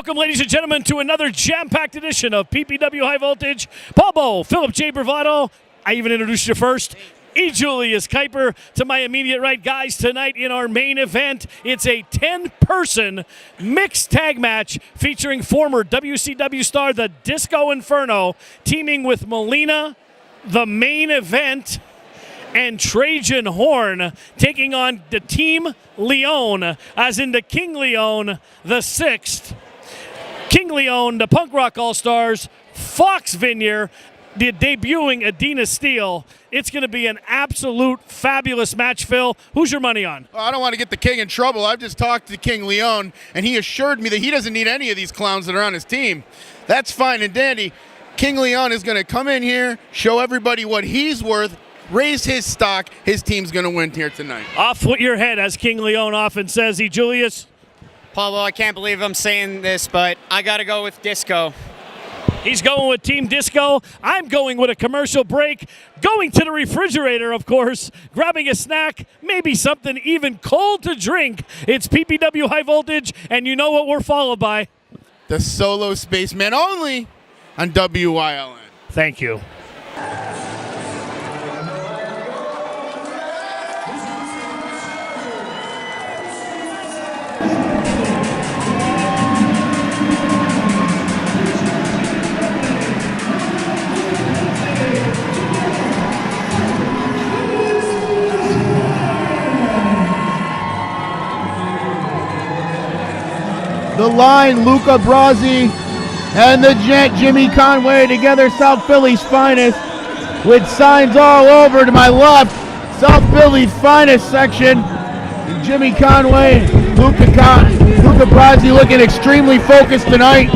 Welcome, ladies and gentlemen, to another jam-packed edition of PPW High Voltage. Paul Bo, Philip J. Bravado, I even introduced you first. E. Julius Kuiper to my immediate right. Guys, tonight in our main event, it's a 10-person mixed tag match featuring former WCW star the Disco Inferno teaming with Melina, the main event, and Trajan Horn taking on the Team Leon, as in the King Leon the Sixth. King Leon, the Punk Rock All-Stars, Fox Vineyard, debuting Adina Steele. It's going to be an absolute fabulous match, Phil. Who's your money on? Well, I don't want to get the King in trouble. I've just talked to King Leon, and he assured me that he doesn't need any of these clowns that are on his team. That's fine and dandy. King Leon is going to come in here, show everybody what he's worth, raise his stock. His team's going to win here tonight. Off with your head, as King Leon often says. E. Julius? Pablo, I can't believe I'm saying this, but I got to go with Disco. He's going with Team Disco. I'm going with a commercial break, going to the refrigerator, of course, grabbing a snack, maybe something even cold to drink. It's PPW High Voltage, and you know what we're followed by? The Solo Spaceman only on WYLN. Thank you. The Line, Luca Brasi, and the Gent, Jimmy Conway, together, South Philly's finest, with signs all over to my left. South Philly's finest section. Jimmy Conway, Luca Brasi looking extremely focused tonight.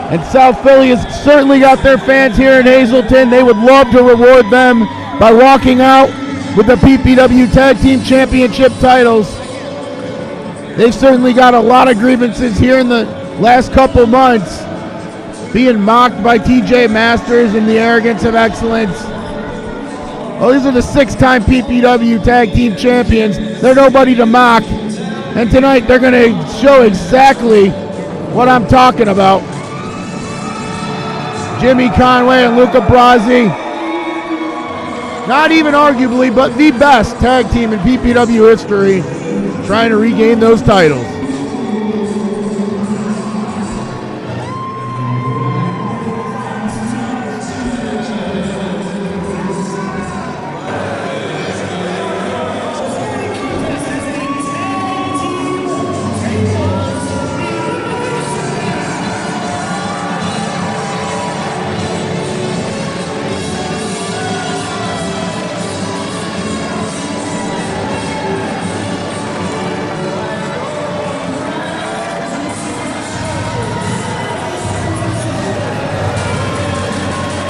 And South Philly has certainly got their fans here in Hazleton. They would love to reward them by walking out with the PPW Tag Team Championship titles. They've certainly got a lot of grievances here in the last couple months, being mocked by TJ Masters and the Arrogance of Excellence. Well, these are the 6-time PPW Tag Team Champions. They're nobody to mock. And tonight they're going to show exactly what I'm talking about. Jimmy Conway and Luca Brasi, not even arguably, but the best tag team in PPW history, trying to regain those titles.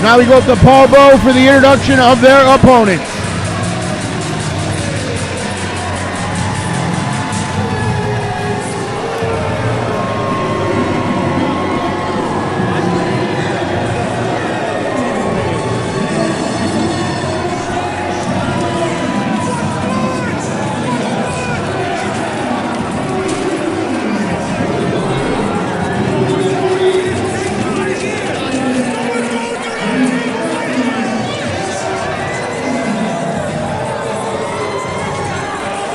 Now we go up to Paul Bo for the introduction of their opponents.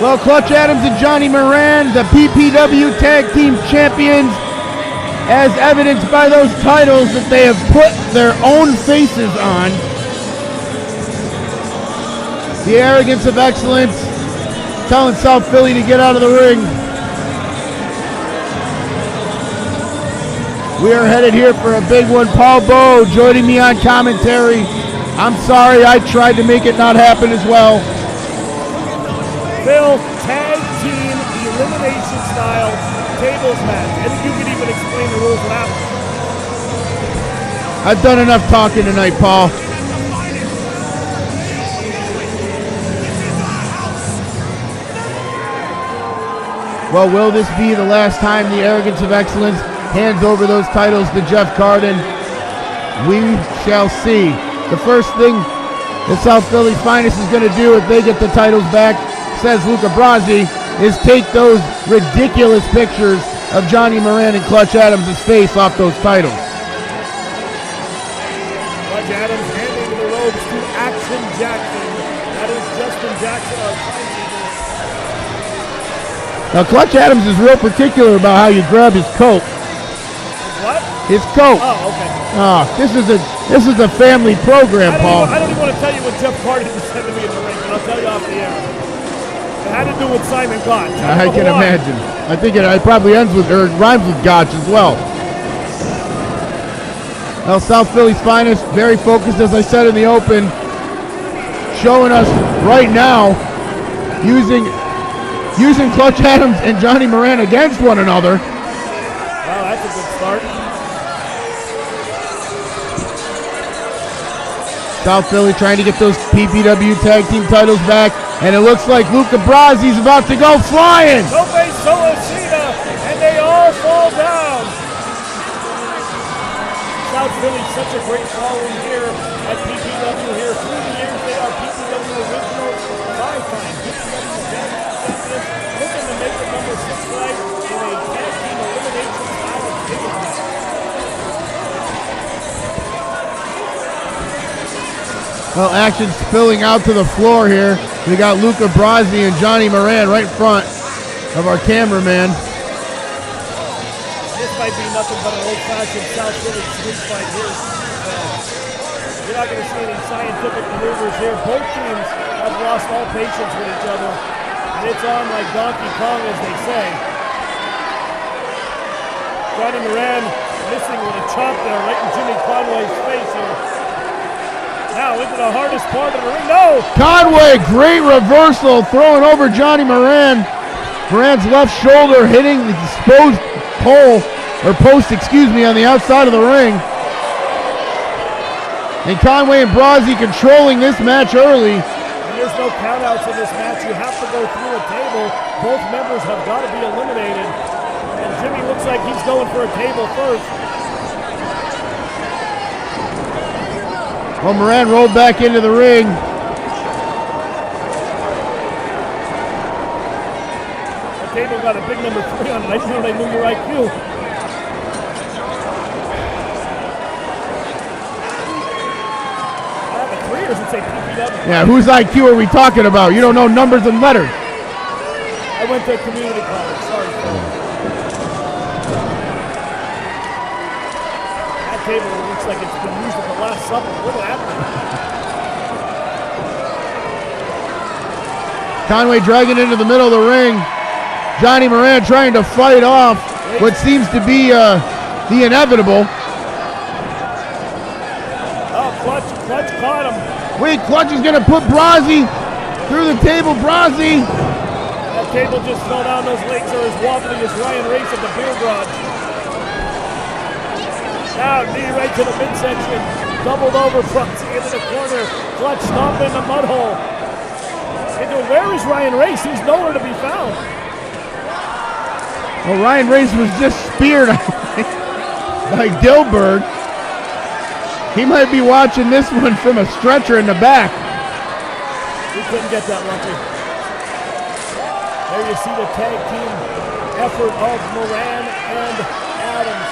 Well, Clutch Adams and Johnny Moran, the PPW Tag Team Champions, as evidenced by those titles that they have put their own faces on. The Arrogance of Excellence, telling South Philly to get out of the ring. We are headed here for a big one. Paul Bo joining me on commentary. I'm sorry, I tried to make it not happen as well. Phil, tag team elimination style tables match. I think you can even explain the rules of that one. I've done enough talking tonight, Paul. Well, will this be the last time the Arrogance of Excellence hands over those titles to Jeff Carden? We shall see. The first thing that South Philly's finest is going to do if they get the titles back, says Luca Brasi, is take those ridiculous pictures of Johnny Moran and Clutch Adams' face off those titles. Clutch Adams handing the robes to Action Jackson. That is Justin Jackson, our timekeeper. Now, Clutch Adams is real particular about how you grab his coat. What? His coat. Oh, okay. This is a family program, Paul. I don't even want to tell you what Jeff Hardy said to me in the ring, but I'll tell you off the air. It had to do with Simon Gotch. I can imagine. I think it probably ends with, or rhymes with Gotch as well. Well, South Philly's finest, very focused, as I said in the open, showing us right now using Clutch Adams and Johnny Moran against one another. Wow, that's a good start. South Philly trying to get those PPW tag team titles back, and it looks like Luca Brasi's about to go flying. Tope Solacita, and they all fall down. South Philly, such a great following here at PPW here. Through the years, they are PPW original, 5-time PPW tag team champions, looking to make the number 6 flag in a tag team elimination style of table match. Well, action spilling out to the floor here. We got Luca Brasi and Johnny Moran right in front of our cameraman. This might be nothing but an old-fashioned South Philly street fight here. You're not going to see any scientific maneuvers here. Both teams have lost all patience with each other. And it's on like Donkey Kong, as they say. Johnny Moran missing with a chop there right in Jimmy Conway's face here. Now into the hardest part of the ring. No! Conway, great reversal, throwing over Johnny Moran. Moran's left shoulder hitting the exposed post, on the outside of the ring. And Conway and Brasi controlling this match early. And there's no countouts in this match. You have to go through a table. Both members have got to be eliminated. And Jimmy looks like he's going for a table first. Well, Moran rolled back into the ring. The table got a big number 3 on it. I didn't know they knew your IQ. The 3 doesn't say PPW. Yeah, whose IQ are we talking about? You don't know numbers and letters. I went to community college. Sorry. That table looks like it's been used at the Last Supper. What happened? Conway dragging into the middle of the ring. Johnny Moran trying to fight off what seems to be the inevitable. Oh, Clutch caught him. Wait, Clutch is going to put Brasi through the table. Brasi. That table just fell down. Those legs are as wobbly as Ryan Race at the beer garage. Now, knee right to the midsection. Doubled over, Brasi into the corner. Clutch stomping in the mud hole. Where is Ryan Race? He's nowhere to be found. Well, Ryan Race was just speared by Dilberg. He might be watching this one from a stretcher in the back. He couldn't get that lucky. There you see the tag team effort of Moran and Adams.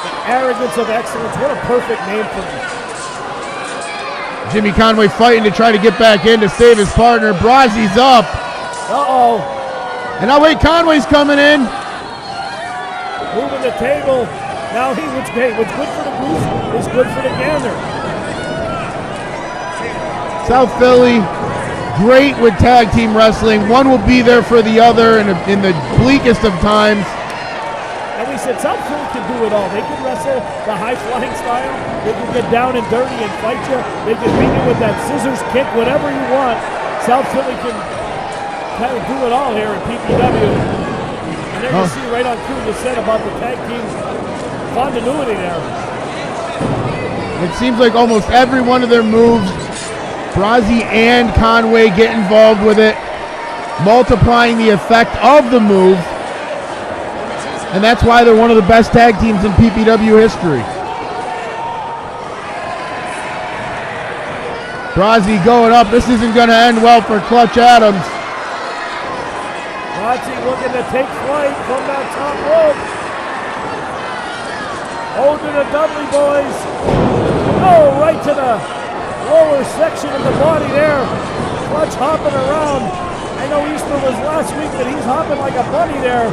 The arrogance of excellence. What a perfect name for them. Jimmy Conway fighting to try to get back in to save his partner. Brasi's up. Uh-oh. And now wait, Conway's coming in. Moving the table. Now what's good for the goose is good for the gander. South Philly, great with tag team wrestling. One will be there for the other in the bleakest of times. And we said South Philly can do it all. They can wrestle the high-flying style. They can get down and dirty and fight you. They can beat you with that scissors kick, whatever you want. South Philly can kind of do it all here in PPW. And there you see right on cue you said about the tag team continuity there. It seems like almost every one of their moves, Brasi and Conway get involved with it, multiplying the effect of the move. And that's why they're one of the best tag teams in PPW history. Brasi going up. This isn't going to end well for Clutch Adams. Brozzi looking to take flight from that top rope. Holding a Dudley, boys. Oh, right to the lower section of the body there. Clutch hopping around. I know Easter was last week, but he's hopping like a bunny there.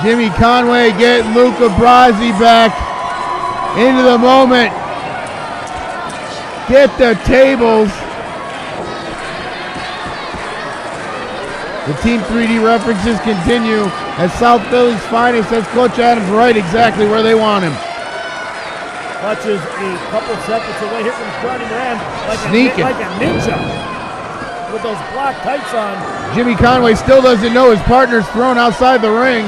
Jimmy Conway getting Luca Brasi back into the moment. Get the tables. The Team 3D references continue as South Philly's finest has Clutch Adams right exactly where they want him. Clutch is a couple seconds away. Here comes Johnny Moran like a ninja with those black tights on. Jimmy Conway still doesn't know his partner's thrown outside the ring.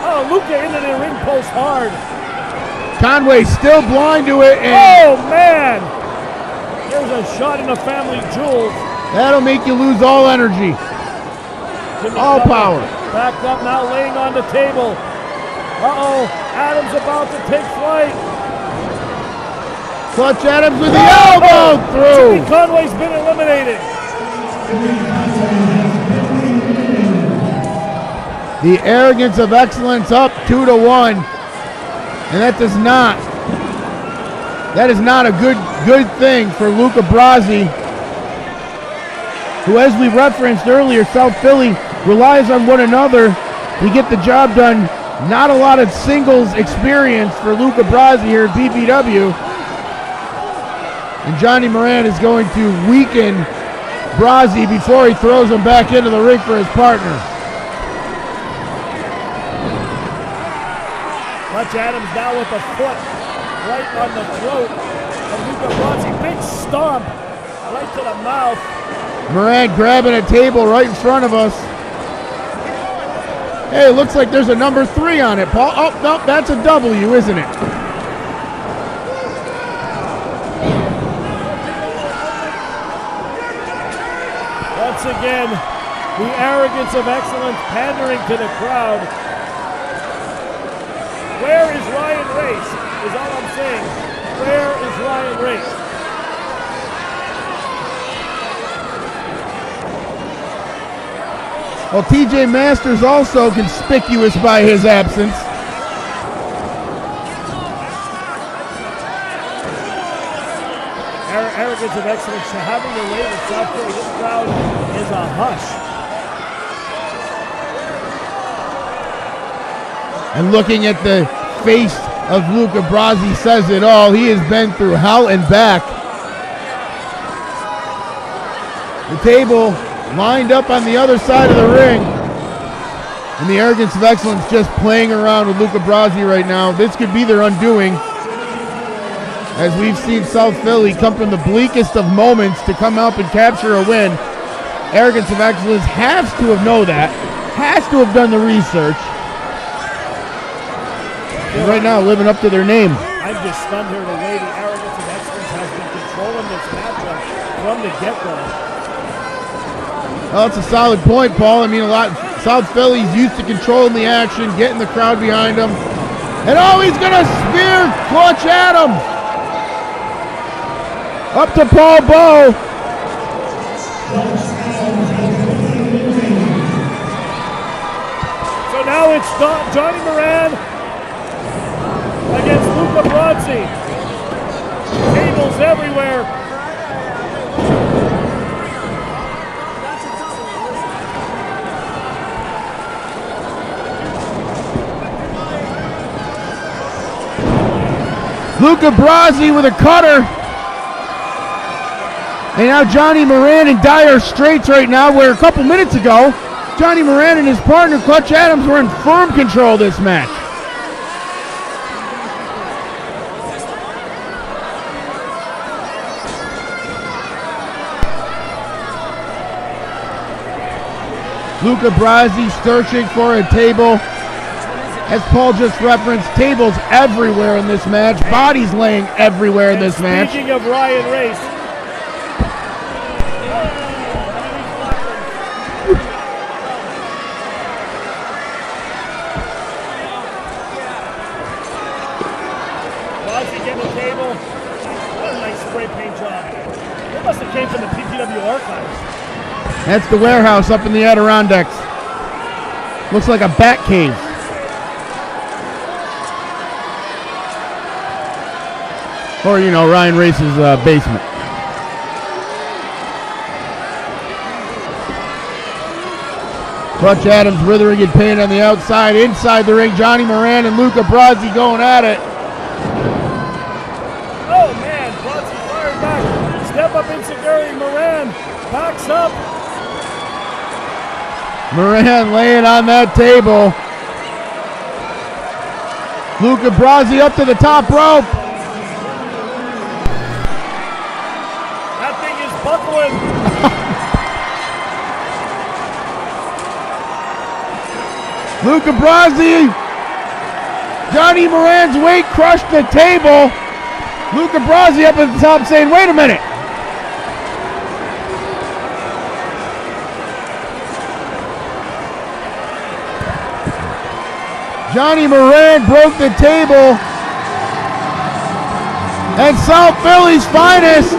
Oh, Luca into the ring post hard. Conway still blind to it. Oh, man. There's a shot in the family jewels. That'll make you lose all energy. Jimmy all power. Backed up now, laying on the table. Uh-oh, Adams about to take flight. Clutch Adams with the elbow through. Jimmy Conway's been eliminated. The arrogance of excellence up 2-1. And that is not a good thing for Luca Brasi, who, as we referenced earlier, South Philly relies on one another to get the job done. Not a lot of singles experience for Luca Brasi here at PPW. And Johnny Moran is going to weaken Brasi before he throws him back into the ring for his partner. Clutch Adams now with the foot right on the throat of Luca Brasi. Big stomp right to the mouth. Moran grabbing a table right in front of us. Hey, it looks like there's a number 3 on it, Paul. Oh, no, that's a W, isn't it? Once again, the arrogance of excellence pandering to the crowd. Where is Ryan Race? Is all I'm saying. Where is Ryan Race? Well, TJ Masters also conspicuous by his absence. Arrogance of excellence having the way with South Philly. This crowd is a hush. And looking at the face of Luca Brasi says it all. He has been through hell and back. The table lined up on the other side of the ring. And the arrogance of excellence just playing around with Luca Brasi right now. This could be their undoing. As we've seen South Philly come from the bleakest of moments to come up and capture a win. Arrogance of excellence has to have known that. Has to have done the research. And right now living up to their name. I'm just stunned here the way the arrogance of excellence has been controlling this matchup from the get-go. Well, that's a solid point, Paul. I mean, South Philly's used to controlling the action, getting the crowd behind them. And oh, he's going to spear Clutch Adams. Up to Paul Bowe. So now it's Johnny Moran against Luca Brasi. Tables everywhere. Luca Brasi with a cutter. And now Johnny Moran in dire straits right now, where a couple minutes ago, Johnny Moran and his partner Clutch Adams were in firm control of this match. Luca Brasi searching for a table. As Paul just referenced, tables everywhere in this match. Bodies laying everywhere in this match. Speaking of Ryan Race, Brasi getting the table. That must have came from the PPW archives. That's the warehouse up in the Adirondacks. Looks like a bat cave. Or, you know, Ryan Race's basement. Clutch Adams withering in pain on the outside. Inside the ring, Johnny Moran and Luca Brasi going at it. Oh, man. Brasi fired back. Step up insecurity. Moran backs up. Moran laying on that table. Luca Brasi up to the top rope. That thing is buckling. Luca Brasi. Johnny Moran's weight crushed the table. Luca Brasi up at the top saying, wait a minute. Johnny Moran broke the table. And South Philly's finest.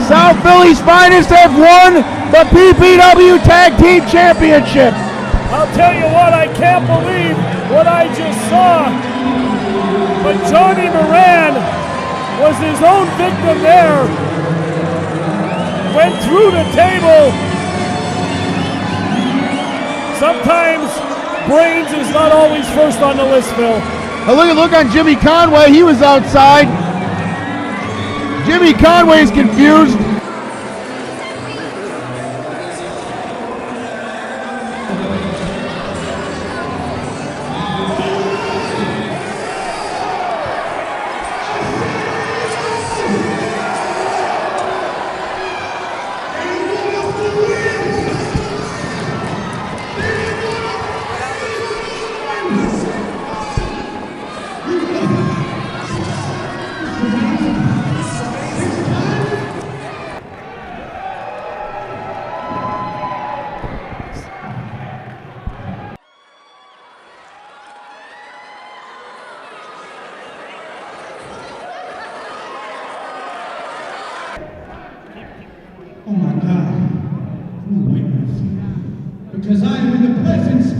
South Philly's finest have won the PPW Tag Team Championship. I'll tell you what, I can't believe what I just saw. But Johnny Moran was his own victim there. Went through the table. Sometimes brains is not always first on the list, Phil. Now look on Jimmy Conway. He was outside. Jimmy Conway is confused. Oh my God, I'm a witness, because I am in the presence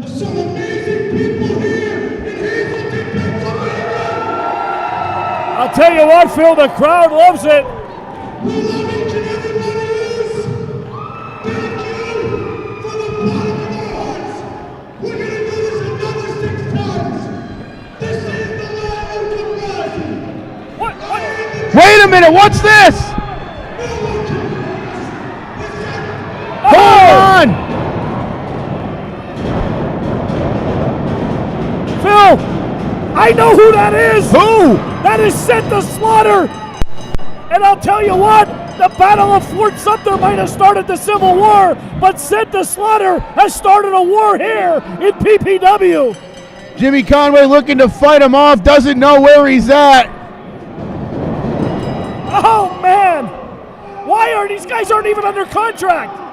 of some amazing people here in Hazleton, Pennsylvania. I'll tell you what, Phil, the crowd loves it. We love each and every one of you. Thank you from the bottom of our hearts. We're going to do this another 6 times. This is the land of Luca Brasi. What? Wait a minute, what's this? Hold on! Phil, I know who that is. Who? That is Sent to Slaughter. And I'll tell you what, the Battle of Fort Sumter might have started the Civil War, but Sent to Slaughter has started a war here in PPW. Jimmy Conway looking to fight him off, doesn't know where he's at. Oh, man. Why are these guys aren't even under contract?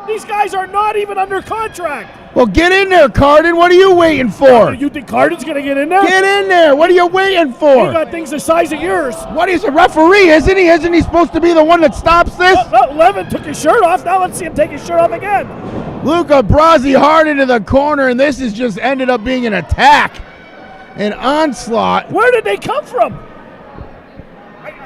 These guys are not even under contract. Well, get in there, Cardin. What are you waiting for? You think Cardin's going to get in there? Get in there. What are you waiting for? He got things the size of yours. What, he's a referee, isn't he? Isn't he supposed to be the one that stops this? Levin took his shirt off. Now let's see him take his shirt off again. Luca Brasi hard into the corner, and this has just ended up being an attack. An onslaught. Where did they come from?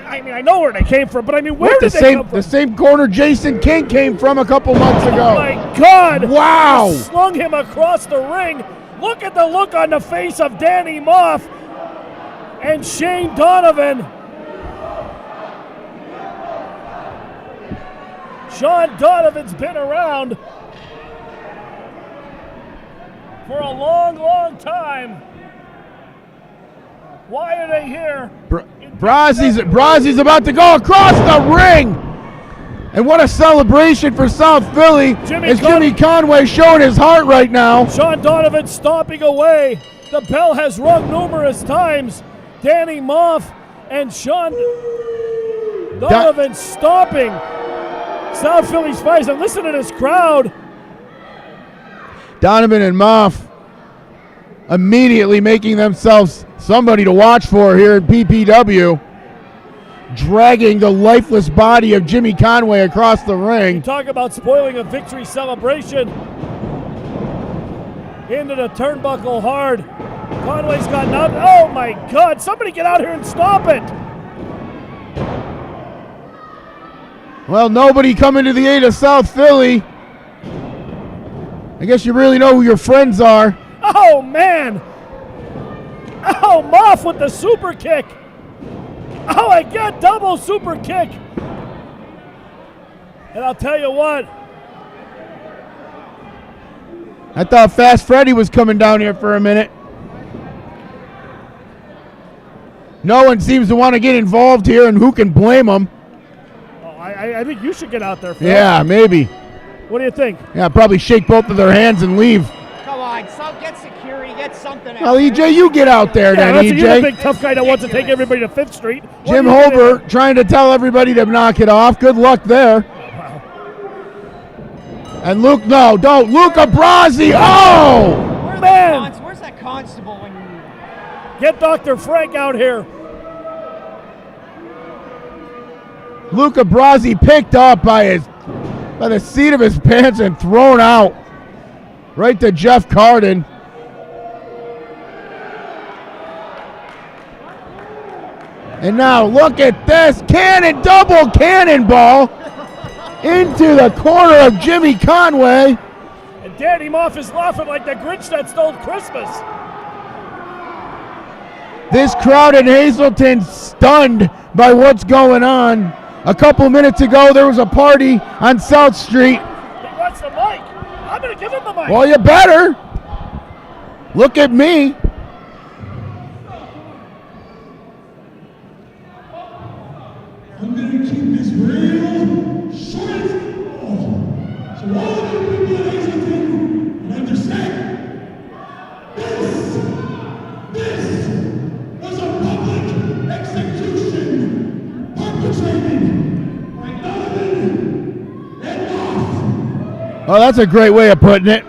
I mean, I know where they came from, but I mean, where did they come from? The same corner Jason King came from a couple months ago. Oh, my God. Wow. He slung him across the ring. Look at the look on the face of Danny Moff and Shane Donovan. Sean Donovan's been around for a long, long time. Why are they here? Brasi's about to go across the ring. And what a celebration for South Philly. Jimmy Conway showing his heart right now. Sean Donovan stomping away. The bell has rung numerous times. Danny Moff and Sean Donovan stomping. South Philly's fighters. And listen to this crowd. Donovan and Moff immediately making themselves somebody to watch for here in PPW, dragging the lifeless body of Jimmy Conway across the ring. You talk about spoiling a victory celebration. Into the turnbuckle hard. Conway's got nothing. Oh my God, somebody get out here and stop it. Well, nobody coming to the aid of South Philly. I guess you really know who your friends are. Oh man. Oh, Moff with the super kick. Oh, I get double super kick. And I'll tell you what. I thought Fast Freddy was coming down here for a minute. No one seems to want to get involved here, and who can blame them? Oh, I think you should get out there, Phil. Yeah, maybe. What do you think? Yeah, probably shake both of their hands and leave. Come on, get security, get something. Well, EJ, you get out there Yeah, then, you're the EJ. big tough guy that wants to take everybody to 5th Street. What Jim are you gonna Holbert trying to tell everybody to knock it off. Good luck there. And Luke, no, don't. Luca Brasi. Oh! Man. Where's that constable when you need him? Get Dr. Frank out here. Luca Brasi picked up by the seat of his pants and thrown out. Right to Jeff Carden. And now look at this. Double cannonball into the corner of Jimmy Conway. And Danny Moff is laughing like the Grinch that stole Christmas. This crowd in Hazleton stunned by what's going on. A couple minutes ago, there was a party on South Street. He wants the mic. I'm going to give him the mic. Well, you better. Look at me. I'm going to keep this real short. So all of you people in Hazleton can understand. This was a public execution perpetrated by Donovan and Moff. Oh, that's a great way of putting it.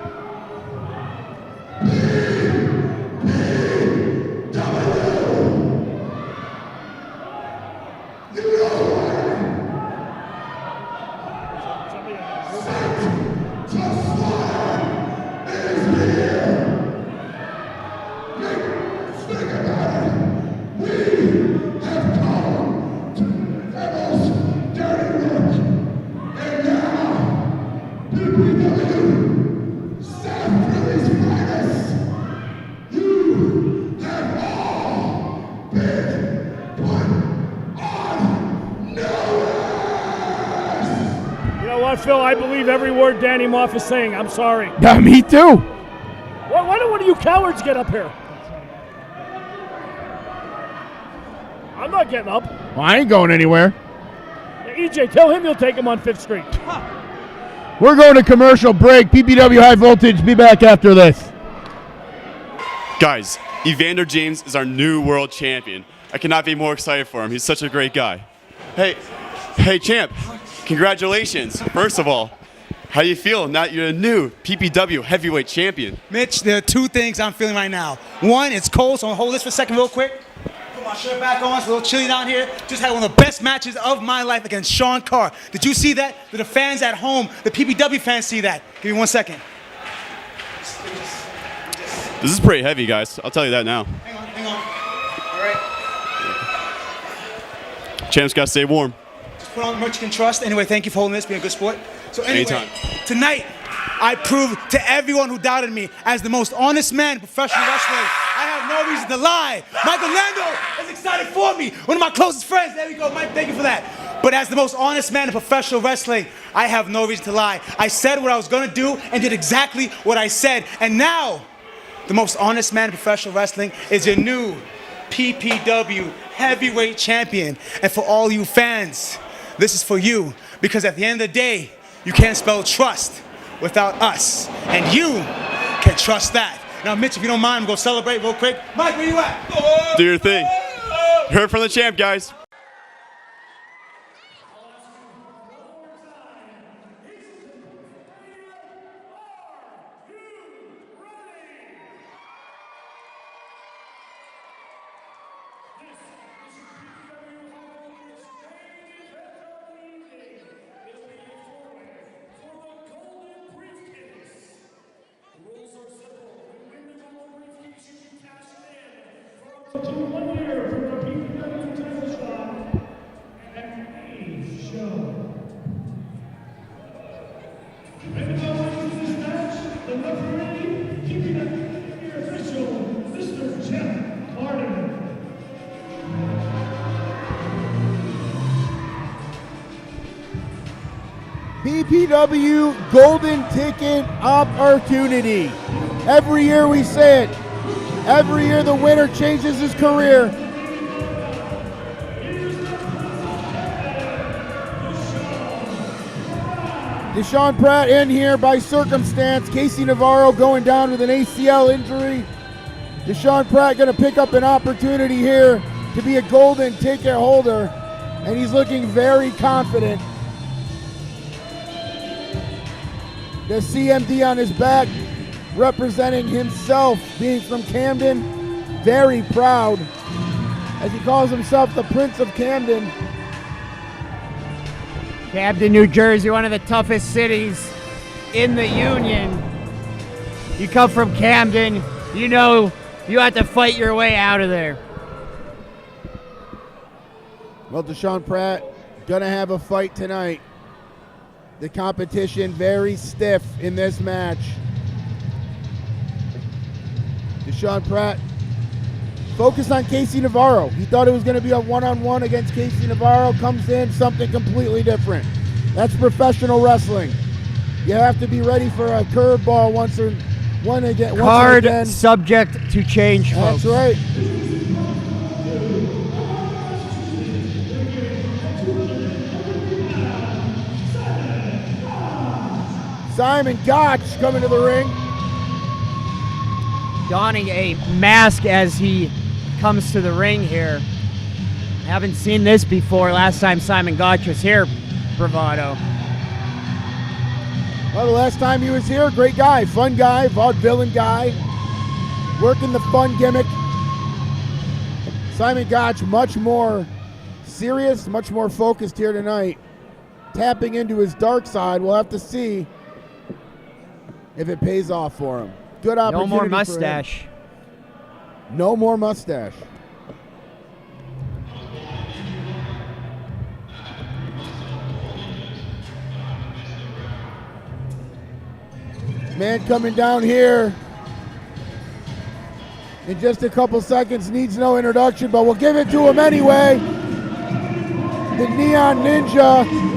Phil, I believe every word Danny Moff is saying. I'm sorry. Yeah, me too. Why don't one of you cowards get up here? I'm not getting up. Well, I ain't going anywhere. Yeah, EJ, tell him you'll take him on 5th Street. We're going to commercial break. PPW High Voltage. Be back after this. Guys, Evander James is our new world champion. I cannot be more excited for him. He's such a great guy. Hey, champ. Congratulations, first of all. How you feel now that you're a new PPW heavyweight champion? Mitch, there are two things I'm feeling right now. One, it's cold, so I'm gonna hold this for a second real quick. Put my shirt back on, it's a little chilly down here. Just had one of the best matches of my life against Sean Carr. Did you see that? Did the fans at home, the PPW fans see that? Give me 1 second. This is pretty heavy, guys. I'll tell you that now. Hang on. All right. Champ's gotta stay warm. Put on the merch you can trust. Anyway, thank you for holding this, being a good sport. So anyway, Anytime. Tonight, I proved to everyone who doubted me as the most honest man in professional wrestling. I have no reason to lie. Michael Lando is excited for me. One of my closest friends. There we go, Mike. Thank you for that. But as the most honest man in professional wrestling, I have no reason to lie. I said what I was going to do and did exactly what I said. And now, the most honest man in professional wrestling is your new PPW heavyweight champion. And for all you fans, this is for you, because at the end of the day, you can't spell trust without us, and you can trust that. Now, Mitch, if you don't mind, we'll go celebrate real quick. Mike, where you at? Do your thing. You heard from the champ, guys. PPW golden ticket opportunity. Every year we say it. Every year the winner changes his career. Deshaun Pratt in here by circumstance. Casey Navarro going down with an ACL injury. Deshaun Pratt going to pick up an opportunity here to be a golden ticket holder, and he's looking very confident. The CMD on his back, representing himself, being from Camden, very proud, as he calls himself the Prince of Camden. Camden, New Jersey, one of the toughest cities in the Union. You come from Camden, you know you have to fight your way out of there. Well, Deshaun Pratt gonna have a fight tonight. The competition very stiff in this match. Deshaun Pratt focused on Casey Navarro. He thought it was going to be a one-on-one against Casey Navarro. Comes in something completely different. That's professional wrestling. You have to be ready for a curveball once again. Card subject to change, folks. That's right. Simon Gotch coming to the ring. Donning a mask as he comes to the ring here. Haven't seen this before. Last time Simon Gotch was here, Bravado. Well, the last time he was here, great guy, fun guy, vaudevillain guy, working the fun gimmick. Simon Gotch much more serious, much more focused here tonight. Tapping into his dark side. We'll have to see if it pays off for him. Good opportunity. No more mustache. No more mustache. Man coming down here in just a couple seconds, needs no introduction, but we'll give it to him anyway. The Neon Ninja.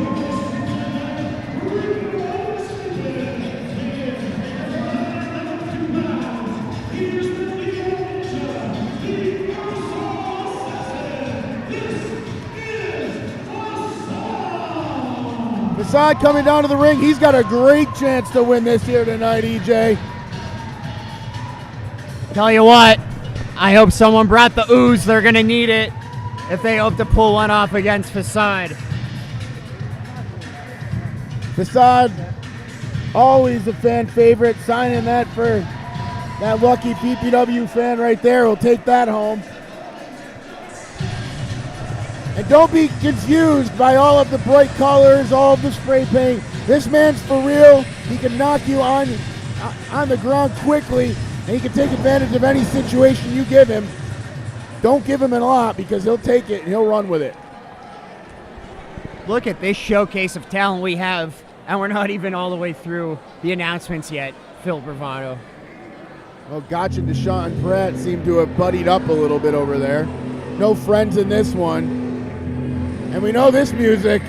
Facade coming down to the ring. He's got a great chance to win this here tonight, EJ. Tell you what, I hope someone brought the ooze. They're going to need it if they hope to pull one off against Facade. Facade, always a fan favorite. Signing that for that lucky PPW fan right there. We'll take that home. And don't be confused by all of the bright colors, all of the spray paint. This man's for real. He can knock you on the ground quickly, and he can take advantage of any situation you give him. Don't give him a lot, because he'll take it and he'll run with it. Look at this showcase of talent we have, and we're not even all the way through the announcements yet, Phil Bravado. Well, Gotch and Deshaun Pratt seem to have buddied up a little bit over there. No friends in this one. And we know this music.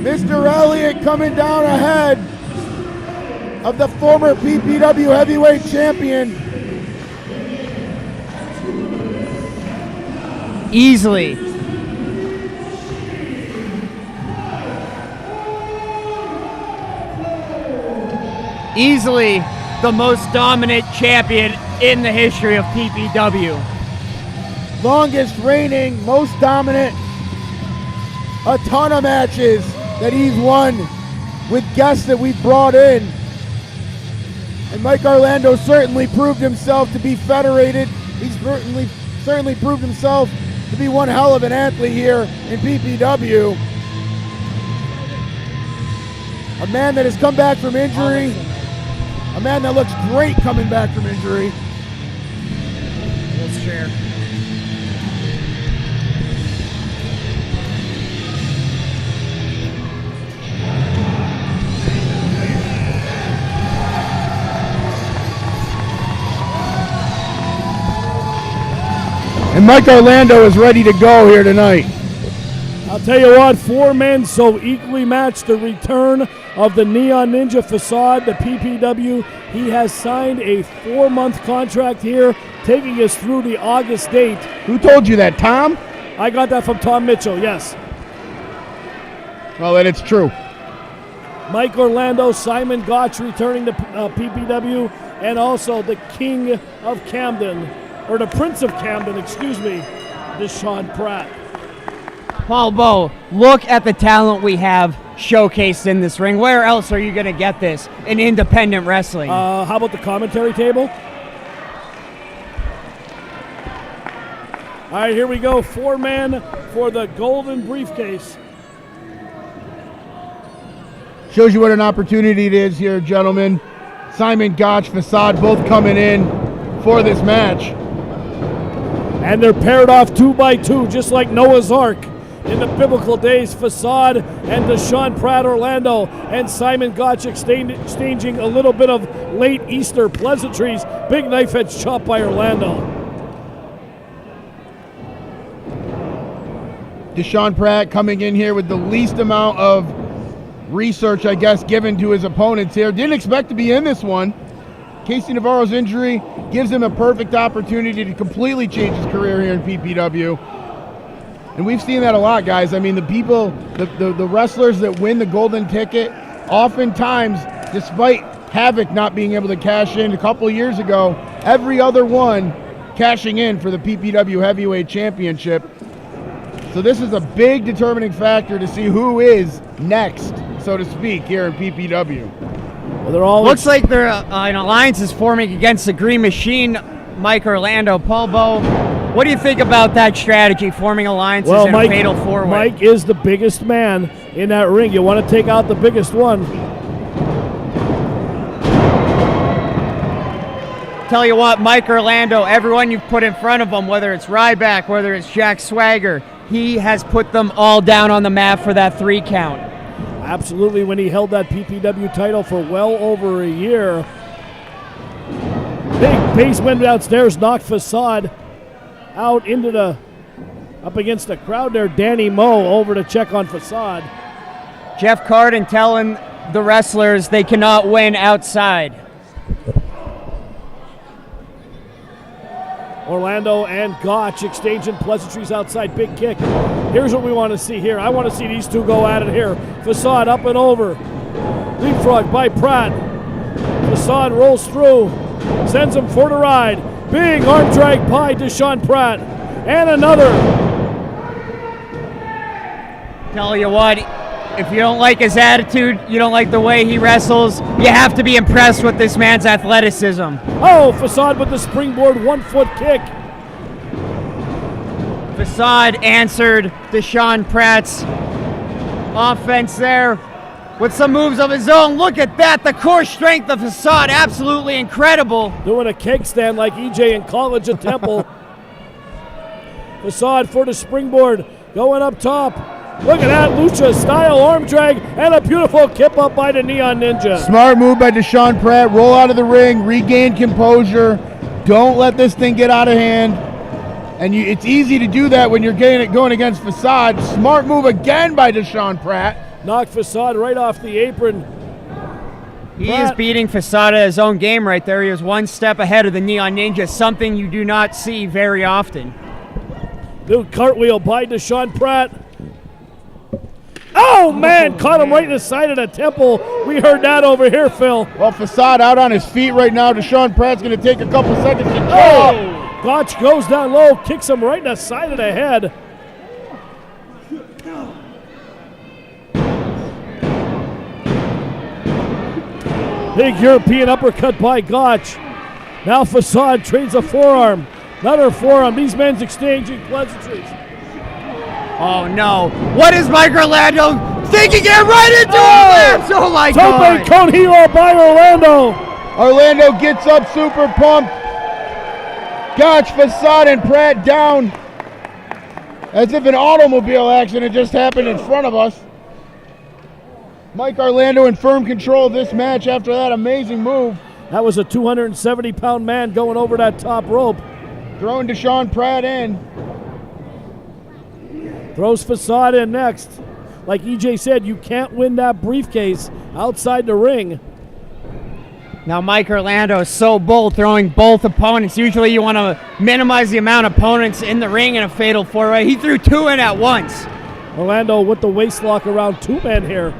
Mr. Elliott coming down ahead of the former PPW heavyweight champion. Easily. Easily the most dominant champion in the history of PPW. Longest reigning, most dominant, a ton of matches that he's won with guests that we've brought in. And Mike Orlando certainly proved himself to be federated. He's certainly proved himself to be one hell of an athlete here in PPW. A man that has come back from injury. A man that looks great coming back from injury. Let's share. And Mike Orlando is ready to go here tonight. I'll tell you what, 4 men so equally matched. The return of the Neon Ninja Facade, the PPW. He has signed a 4-month contract here, taking us through the August date. Who told you that, Tom? I got that from Tom Mitchell, yes. Well, then it's true. Mike Orlando, Simon Gotch returning to PPW, and also the King of Camden, or the Prince of Camden, excuse me, Deshaun Pratt. Paul Bowe, look at the talent we have showcased in this ring. Where else are you going to get this in independent wrestling? How about the commentary table? All right, here we go. 4 men for the golden briefcase. Shows you what an opportunity it is here, gentlemen. Simon Gotch, Facade, both coming in for this match. And they're paired off 2 by 2, just like Noah's Ark. In the biblical days, Facade and Deshaun Pratt Orlando and Simon Gotch exchanging a little bit of late Easter pleasantries. Big knife edge chop by Orlando. Deshaun Pratt coming in here with the least amount of research, I guess, given to his opponents here. Didn't expect to be in this one. Casey Navarro's injury gives him a perfect opportunity to completely change his career here in PPW. And we've seen that a lot, guys. I mean, the people, the wrestlers that win the golden ticket, oftentimes, despite Havoc not being able to cash in a couple of years ago, every other one cashing in for the PPW Heavyweight Championship. So this is a big determining factor to see who is next, so to speak, here in PPW. Well, they're all looks like they're an alliance is forming against the Green Machine. Mike Orlando, Paul Bowe, what do you think about that strategy, forming alliances in a fatal four-way? Mike is the biggest man in that ring. You want to take out the biggest one. Tell you what, Mike Orlando, everyone you've put in front of him, whether it's Ryback, whether it's Jack Swagger, he has put them all down on the mat for that 3 count. Absolutely, when he held that PPW title for well over a year. Big basement downstairs knocked Facade out into the, up against the crowd there. Danny Moe over to check on Facade. Jeff Carden telling the wrestlers they cannot win outside. Orlando and Gotch exchanging pleasantries outside. Big kick. Here's what we want to see here. I want to see these two go at it here. Facade up and over. Leapfrog by Pratt. Facade rolls through. Sends him for the ride. Big arm drag by Deshaun Pratt. And another. Tell you what, if you don't like his attitude, you don't like the way he wrestles, you have to be impressed with this man's athleticism. Oh, Facade with the springboard 1-foot kick. Facade answered Deshaun Pratt's offense there with some moves of his own. Look at that, the core strength of Facade, absolutely incredible. Doing a keg stand like EJ in college at Temple. Facade for the springboard, going up top. Look at that, Lucha style arm drag and a beautiful kip up by the Neon Ninja. Smart move by Deshaun Pratt. Roll out of the ring, regain composure. Don't let this thing get out of hand. And it's easy to do that when you're going against Facade. Smart move again by Deshaun Pratt. Knocked Facade right off the apron. He is beating Facade at his own game right there. He was one step ahead of the Neon Ninja, something you do not see very often. New cartwheel by Deshaun Pratt. Oh, man, caught him right in the side of the temple. We heard that over here, Phil. Well, Facade out on his feet right now. Deshaun Pratt's going to take a couple seconds to jump. Gotch goes down low, kicks him right in the side of the head. Big European uppercut by Gotch. Now Facade trades a forearm. Another forearm. These men's exchanging pleasantries. Oh no. What is Mike Orlando thinking? Get right into him! Oh my God. Tope con hilo by Orlando. Orlando gets up super pumped. Gotch, Facade, and Pratt down as if an automobile accident just happened in front of us. Mike Orlando in firm control of this match after that amazing move. That was a 270-pound man going over that top rope. Throwing Deshaun Pratt in. Throws Facade in next. Like EJ said, you can't win that briefcase outside the ring. Now Mike Orlando is so bold throwing both opponents. Usually you want to minimize the amount of opponents in the ring in a fatal four-way. He threw two in at once. Orlando with the waist lock around two men here.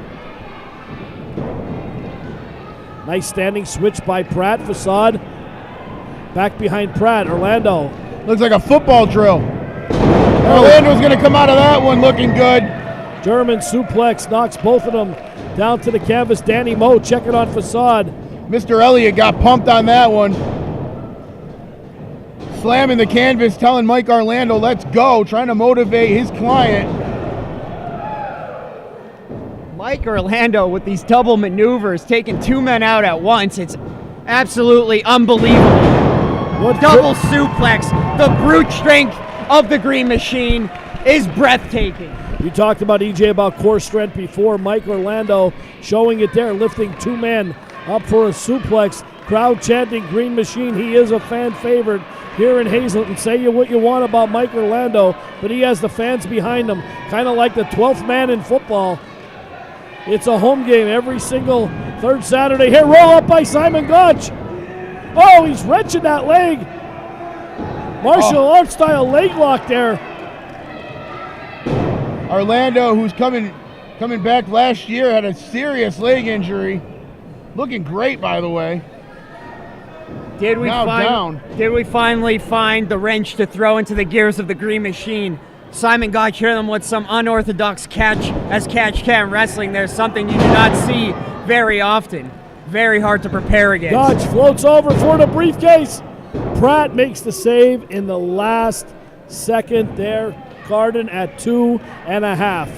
Nice standing switch by Pratt. Facade back behind Pratt. Orlando. Looks like a football drill. Orlando's going to come out of that one looking good. German suplex knocks both of them down to the canvas. Danny Moe checking on Facade. Mr. Elliott got pumped on that one. Slamming the canvas, telling Mike Orlando, let's go, trying to motivate his client. Mike Orlando with these double maneuvers, taking two men out at once. It's absolutely unbelievable. What double suplex, the brute strength of the Green Machine is breathtaking. You talked about EJ about core strength before. Mike Orlando showing it there, lifting two men up for a suplex. Crowd chanting Green Machine. He is a fan favorite here in Hazleton. Say what you want about Mike Orlando, but he has the fans behind him. Kind of like the 12th man in football. It's a home game every single third Saturday. Here, roll up by Simon Gotch. Oh, he's wrenching that leg. Martial arts style leg lock there. Orlando, who's coming back last year, had a serious leg injury. Looking great, by the way. Did we down. finally find the wrench to throw into the gears of the Green Machine? Simon Gotch hit him with some unorthodox catch can wrestling. There's something you do not see very often. Very hard to prepare against. Gotch floats over for the briefcase. Pratt makes the save in the last second there. Carden at 2.5.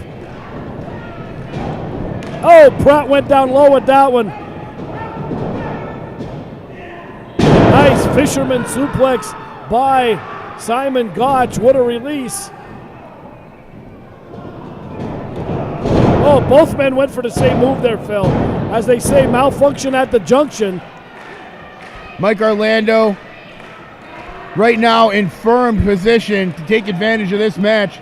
Oh, Pratt went down low with that one. Nice fisherman suplex by Simon Gotch. What a release. Oh, both men went for the same move there, Phil. As they say, malfunction at the junction. Mike Orlando right now in firm position to take advantage of this match.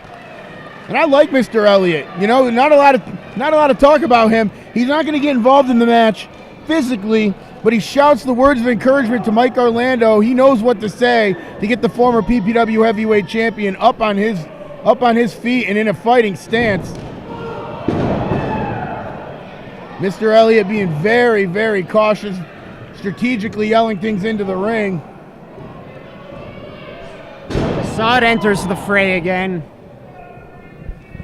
And I like Mr. Elliott. You know, not a lot of talk about him. He's not going to get involved in the match physically, but he shouts the words of encouragement to Mike Orlando. He knows what to say to get the former PPW heavyweight champion up on his feet and in a fighting stance. Mr. Elliott being very, very cautious, strategically yelling things into the ring. Facade enters the fray again.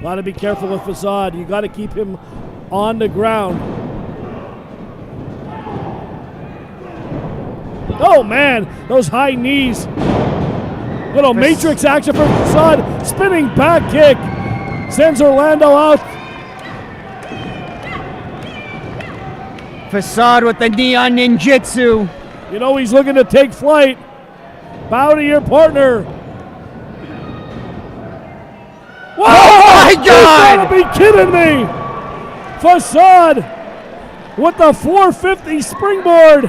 Got to be careful with Facade. You got to keep him on the ground. Oh man, those high knees. Little matrix action for Facade. Spinning back kick. Sends Orlando out. Facade with the neon ninjutsu. You know he's looking to take flight. Bow to your partner. Whoa! Oh my God! You gotta be kidding me! Facade with the 450 springboard.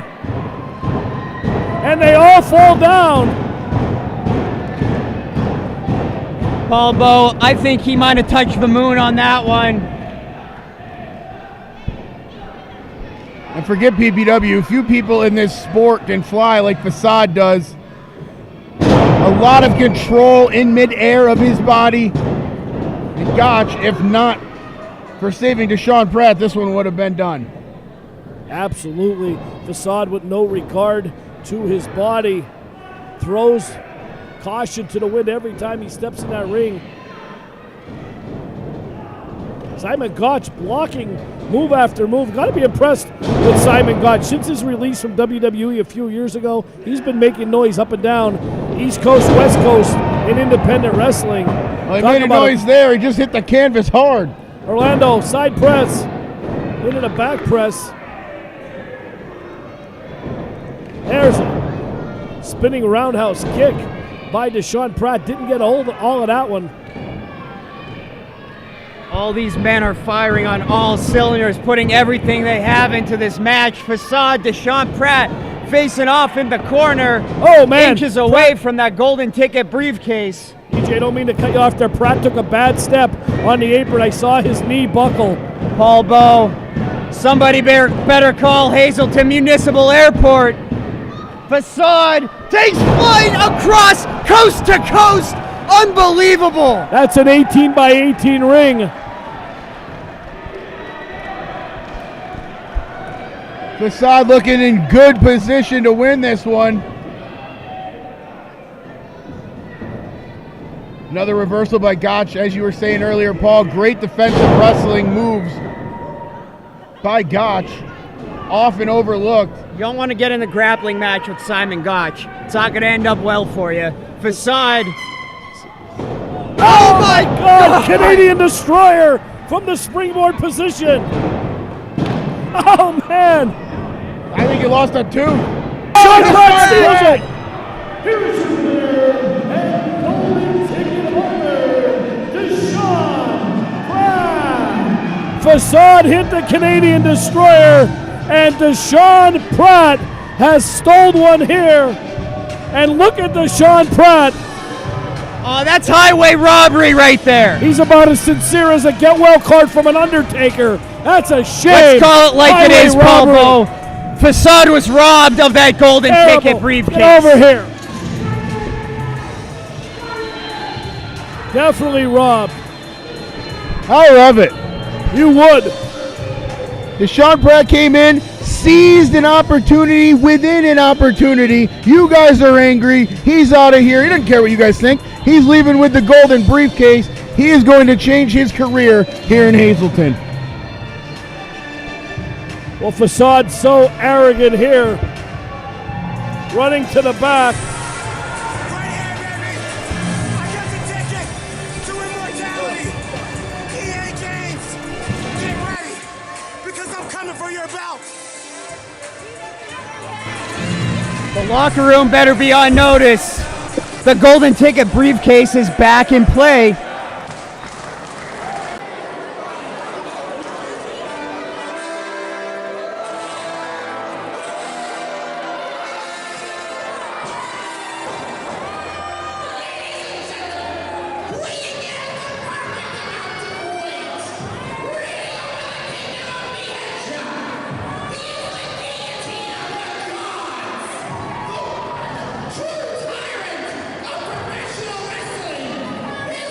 And they all fall down. Paul Bowe, I think he might have touched the moon on that one. And forget PPW, few people in this sport can fly like Facade does. A lot of control in midair of his body. And Gotch, if not for saving Deshaun Pratt, this one would have been done. Absolutely. Facade with no regard to his body. Throws caution to the wind every time he steps in that ring. Simon Gotch blocking move after move. Got to be impressed with Simon Gotch. Since his release from WWE a few years ago, he's been making noise up and down East Coast, West Coast in independent wrestling. Well, he made a noise there. He just hit the canvas hard. Orlando, side press. Into the back press. There's a spinning roundhouse kick by Deshaun Pratt. Didn't get a hold of all of that one. All these men are firing on all cylinders, putting everything they have into this match. Facade, Deshaun Pratt facing off in the corner. Oh, man. Inches away from that golden ticket briefcase. DJ, I don't mean to cut you off there. Pratt took a bad step on the apron. I saw his knee buckle. Paul Bowe, somebody better call Hazleton Municipal Airport. Facade takes flight across coast to coast. Unbelievable. That's an 18 by 18 ring. Facade looking in good position to win this one. Another reversal by Gotch, as you were saying earlier, Paul. Great defensive wrestling moves by Gotch, often overlooked. You don't want to get in the grappling match with Simon Gotch. It's not going to end up well for you. Facade. Oh my God! Canadian Destroyer from the springboard position. Oh man! I think he lost a tooth. Sean Pratt steals it. Here is your winner and golden ticket holder, Deshaun Pratt. Facade hit the Canadian Destroyer, and Deshaun Pratt has stole one here. And look at Deshaun Pratt. Oh, that's highway robbery right there. He's about as sincere as a get well card from an Undertaker. That's a shame. Let's call it like Highway it is, Paul robbery. Bowe. Facade was robbed of that golden Terrible. ticket briefcase. Get over here. Definitely robbed. I love it. You would. Deshaun Pratt came in, seized an opportunity within an opportunity. You guys are angry. He's out of here. He doesn't care what you guys think. He's leaving with the golden briefcase. He is going to change his career here in Hazleton. Well, Facade so arrogant here. Running to the back. Right here, baby. I got the ticket to immortality. EA Games, get ready, because I'm coming for your belt. The locker room better be on notice. The golden ticket briefcase is back in play. True tyrant of professional wrestling is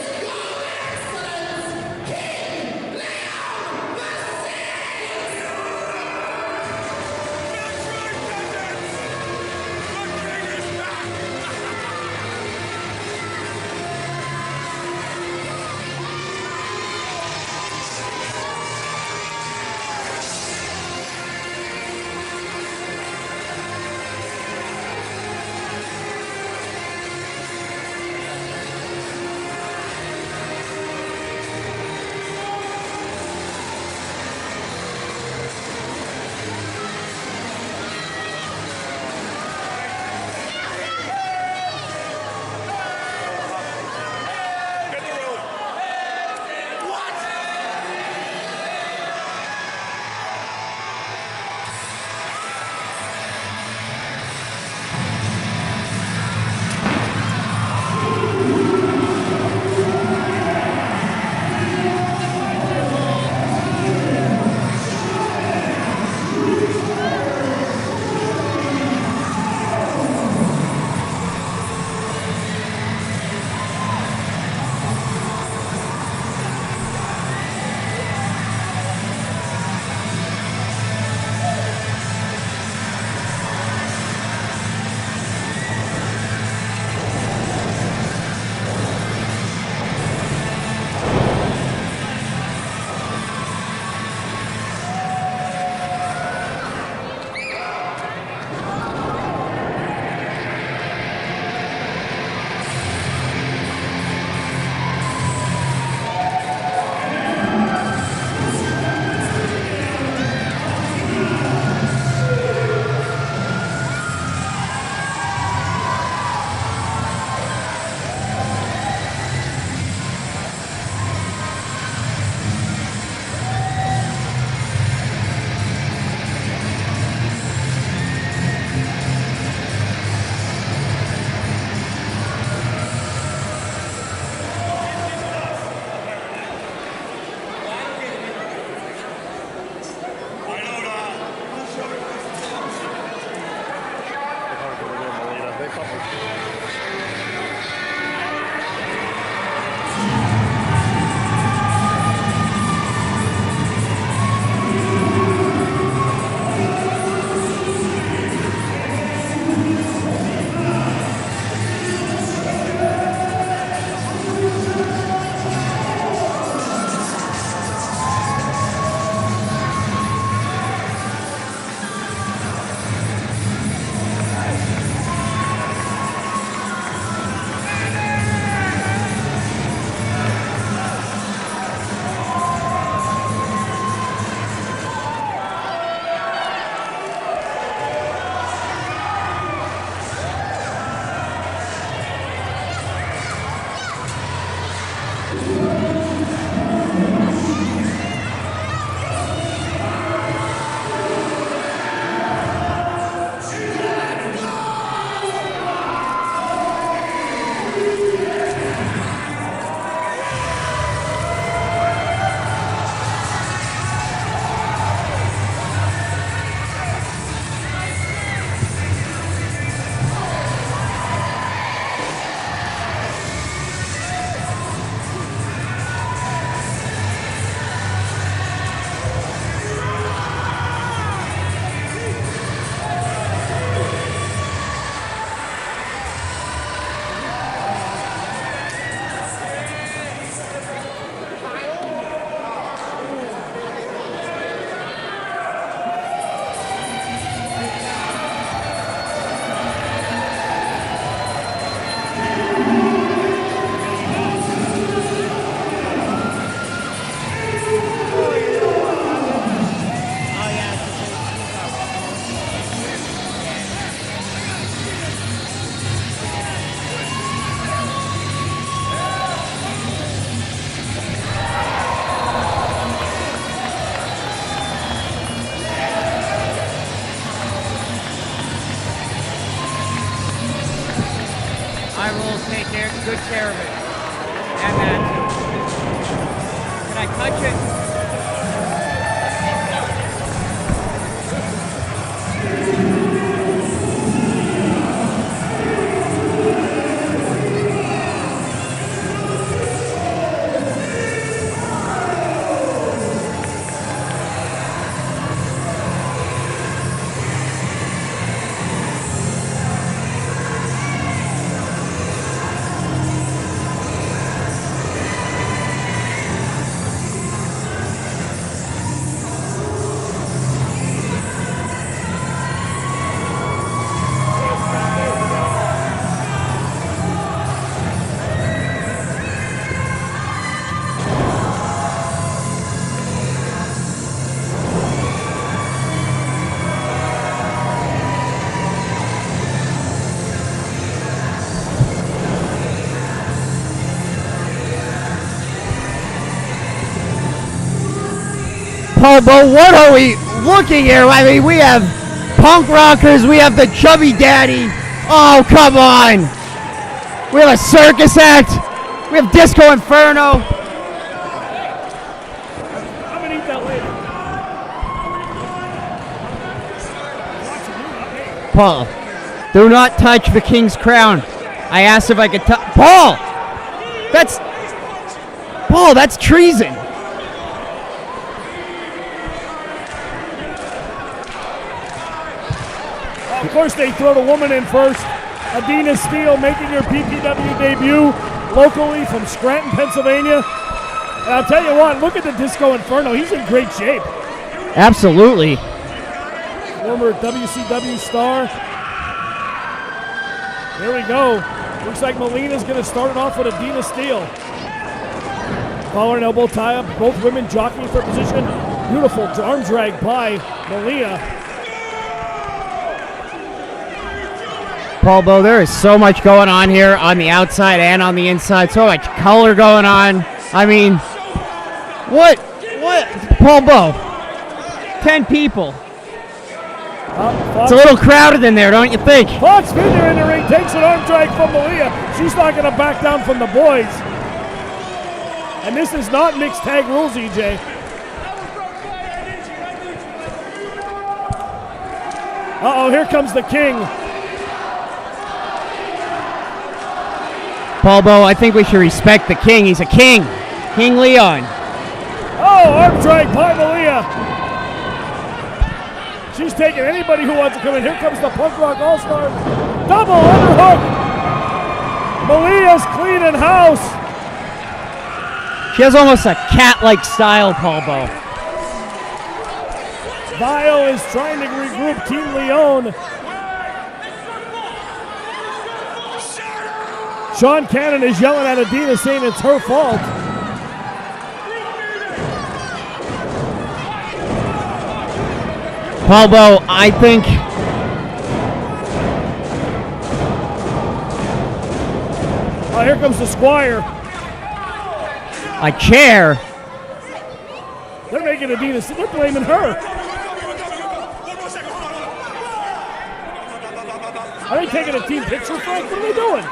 take good care of it. And that too. Can I touch it? Paul, but what are we looking here? I mean, we have punk rockers, we have the Chubby Daddy. Oh, come on. We have a circus act. We have Disco Inferno. I'm gonna eat that later. Paul, do not touch the King's crown. I asked if I could touch. Paul! That's treason. Of course, they throw the woman in first. Adina Steele making her PPW debut locally from Scranton, Pennsylvania. And I'll tell you what, look at the Disco Inferno. He's in great shape. Absolutely. Former WCW star. There we go. Looks like Melina's going to start it off with Adina Steele. Collar and elbow tie-up. Both women jockeying for position. Beautiful arm drag by Melina. Paul Bo, there is so much going on here on the outside and on the inside. So much color going on. I mean, what? Paul Bo, 10 people. It's a little crowded in there, don't you think? Fox Finder in the ring takes an arm drag from Malia. She's not going to back down from the boys. And this is not mixed tag rules, EJ. Uh-oh, here comes the King. Paul Bo, I think we should respect the King. He's a king. King Leon. Oh, arm drag by Malia. She's taking anybody who wants to come in. Here comes the Punk Rock All-Stars. Double underhook. Malia's cleaning house. She has almost a cat-like style, Paul Bo. Vio is trying to regroup Team Leon. Sean Cannon is yelling at Adina saying it's her fault. Paul Bo, I think Oh, here comes the Squire. a chair. They're making Adina, they're blaming her. Are they taking a team picture, Frank? What are they doing?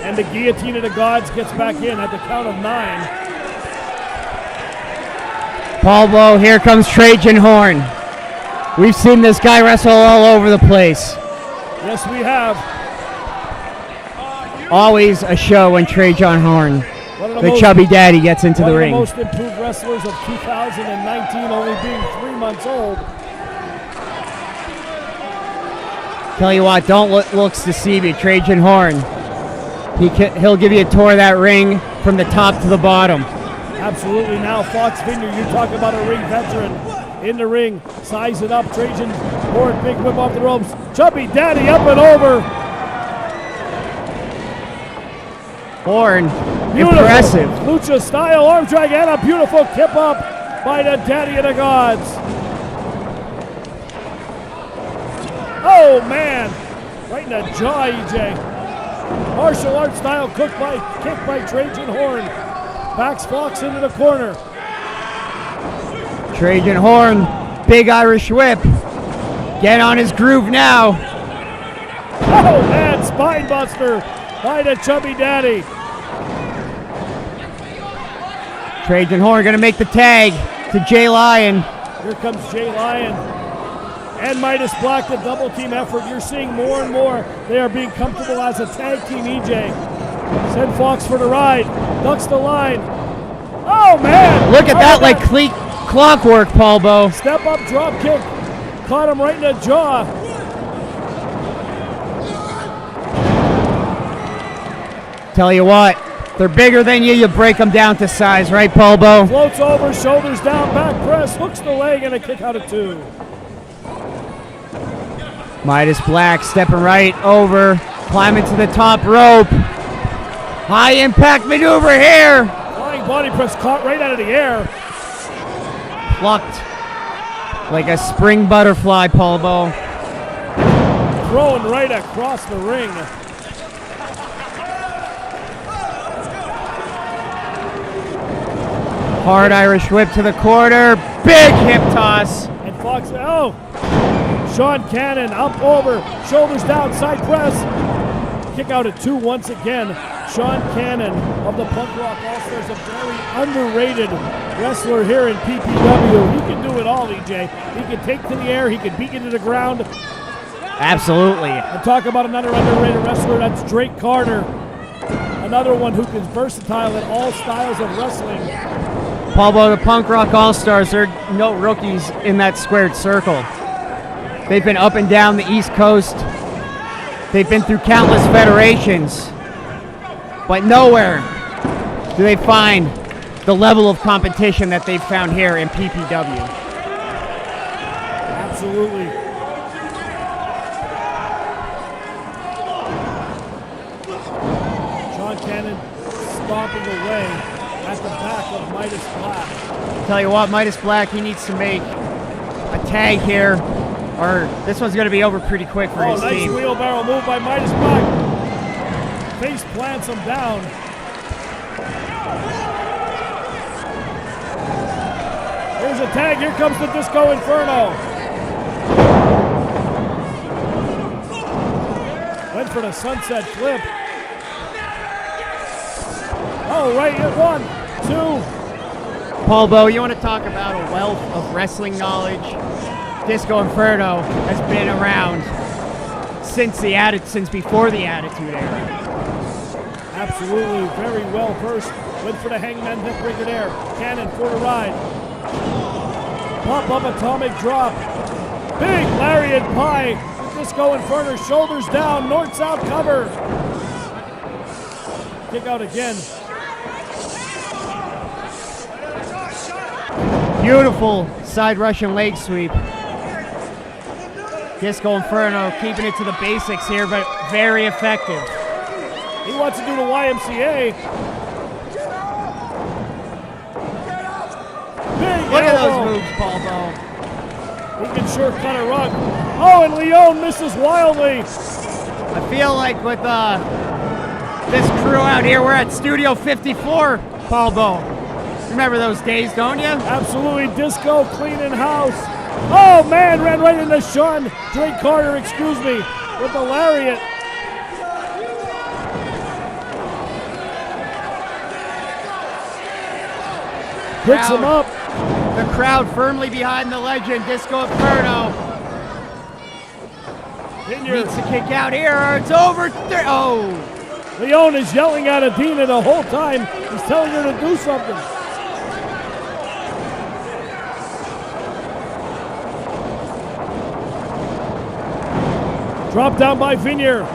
And the Guillotine of the Gods gets back in at the count of 9. Paul Bo, here comes Trajan Horn. We've seen this guy wrestle all over the place. Yes, we have. Always a show when Trajan Horn, the Chubby Daddy, gets into the ring. One of the most improved wrestlers of 2019, only being 3 months old. Tell you what, don't let looks deceive you. Trajan Horn, he'll give you a tour of that ring from the top to the bottom. Absolutely. Now Fox Vineyard, you talk about a ring veteran in the ring. Size it up. Trajan Horn, big whip off the ropes. Chubby Daddy up and over. Horn, Beautiful. impressive. Lucha style arm drag and a beautiful kip up by the Daddy of the Gods. Oh man, right in the jaw, EJ. Martial arts style kick by Trajan Horn. Backs Fox into the corner. Trajan Horn, big Irish whip. Get on his groove now. Oh, man, spine buster by the Chubby Daddy. Trajan Horn going to make the tag to Jay Lyon. Here comes Jay Lyon and Midas Black, the double team effort. You're seeing more and more they are being comfortable as a tag team, EJ. Send Fox for the ride. Ducks the line. Oh, man. Look at that, like clockwork, Paul Bo. Step up drop kick. Caught him right in the jaw. Tell you what, they're bigger than you. You break them down to size, right, Paul Bo? Floats over, shoulders down, back press, hooks the leg, and a kick out of 2. Midas Black stepping right over, climbing to the top rope. High impact maneuver here. Flying body press caught right out of the air. Plucked like a spring butterfly, Paul Bo. Thrown right across the ring. Hard Irish whip to the quarter. Big hip toss. And Fox, Sean Cannon up over, shoulders down, side press. Kick out at 2 once again. Sean Cannon of the Punk Rock All-Stars, a very underrated wrestler here in PPW. He can do it all, EJ. He can take to the air, he can beat you to the ground. Absolutely. And talk about another underrated wrestler, that's Drake Carter. Another one who is versatile in all styles of wrestling. Paul Bo, the Punk Rock All-Stars, they're no rookies in that squared circle. They've been up and down the East Coast. They've been through countless federations. But nowhere do they find the level of competition that they've found here in PPW. Absolutely. Sean Cannon stomping away at the back of Midas Black. Tell you what, Midas Black, he needs to make a tag here, or this one's going to be over pretty quick for his nice team. Wheelbarrow move by Midas Black. Face plants him down. Here's a tag. Here comes the Disco Inferno. Went for the sunset flip. Oh, right at 1, 2. Paul Bo, you want to talk about a wealth of wrestling knowledge? Disco Inferno has been around since before the Attitude Era. Absolutely, very well versed. Went for the Hangman Neck Breaker there. Cannon for the ride. Pop up atomic drop. Big lariat pie. Disco Inferno, shoulders down, north-south cover. Kick out again. Beautiful side Russian leg sweep. Disco Inferno keeping it to the basics here, but very effective. He wants to do the YMCA. Big Look at elbow. those moves, Paul Bo. He can shortcut a rug. Oh, and Leon misses wildly. I feel like with this crew out here, we're at Studio 54, Paul Bo. Remember those days, don't you? Absolutely, Disco cleaning house. Oh, man, ran right into Sean Drake Carter, excuse me, with the lariat. Picks him up. The crowd firmly behind the legend, Disco Inferno. Needs to kick out here, or it's over. Oh! Leon is yelling at Adina the whole time. He's telling her to do something. Drop down by Vinier.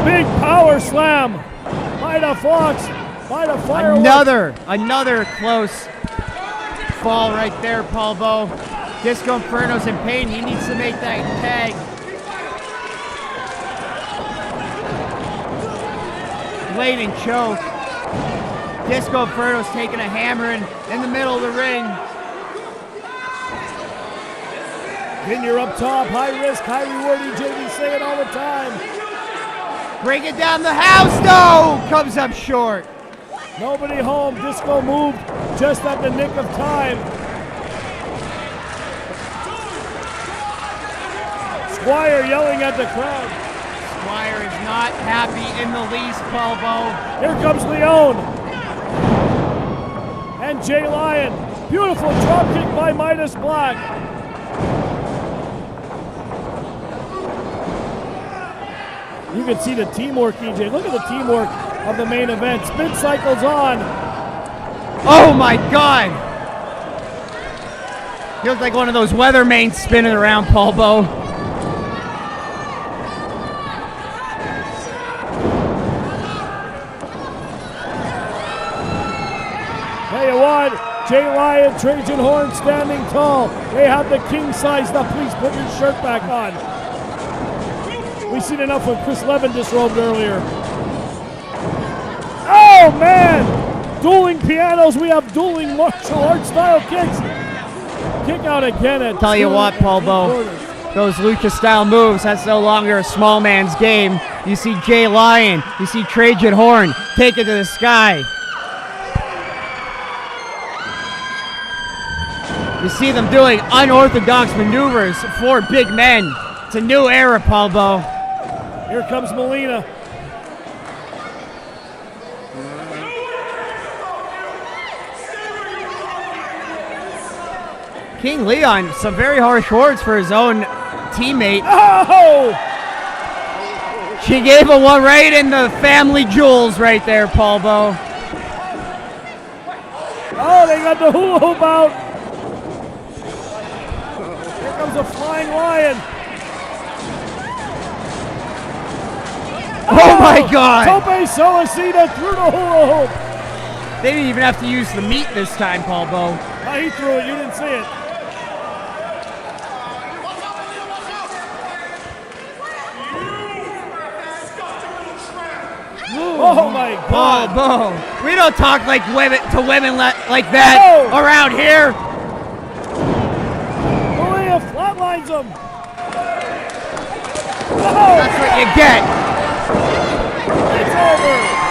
Big power slam by the Fox, by the firework. Another close fall right there, Paul Bo. Disco Inferno's in pain. He needs to make that tag. Blatant choke. Disco Inferno's taking a hammering in the middle of the ring. Vinier up top, high risk, high reward. EJ, we say it all the time. Bring it down the house, no! Comes up short. Nobody home. Disco moved just at the nick of time. Squire yelling at the crowd. Squire is not happy in the least, Palbo. Here comes Leone. And Jay Lyon. Beautiful drop kick by Midas Black. You can see the teamwork, EJ. Look at the teamwork of the main event. Spin cycles on. Oh my God! He looks like one of those Weathermanes spinning around, Palbo. Tell you what, Jay Lyon, Trajan Horn standing tall. They have the king size. Now please put your shirt back on. We've seen enough when Chris Levin disrobed earlier. Oh man! Dueling pianos, we have dueling martial arts style kicks. Kick out again at Tell you what, Palbo, those lucha style moves, that's no longer a small man's game. You see Jay Lyon, you see Trajan Horn take it to the sky. You see them doing unorthodox maneuvers for big men. It's a new era, Palbo. Here comes Molina. King Leon, some very harsh words for his own teammate. Oh! She gave him one right in the family jewels right there, Palbo. Oh, they got the hula hoop out. Here comes a flying lion. Oh my God! Tope Solacita through the hula hoop. They didn't even have to use the meat this time, Palbo. Oh, he threw it. You didn't see it. Oh my God! Palbo, we don't talk like women to women like that around here. Maria flatlines him. That's what you get. It's over.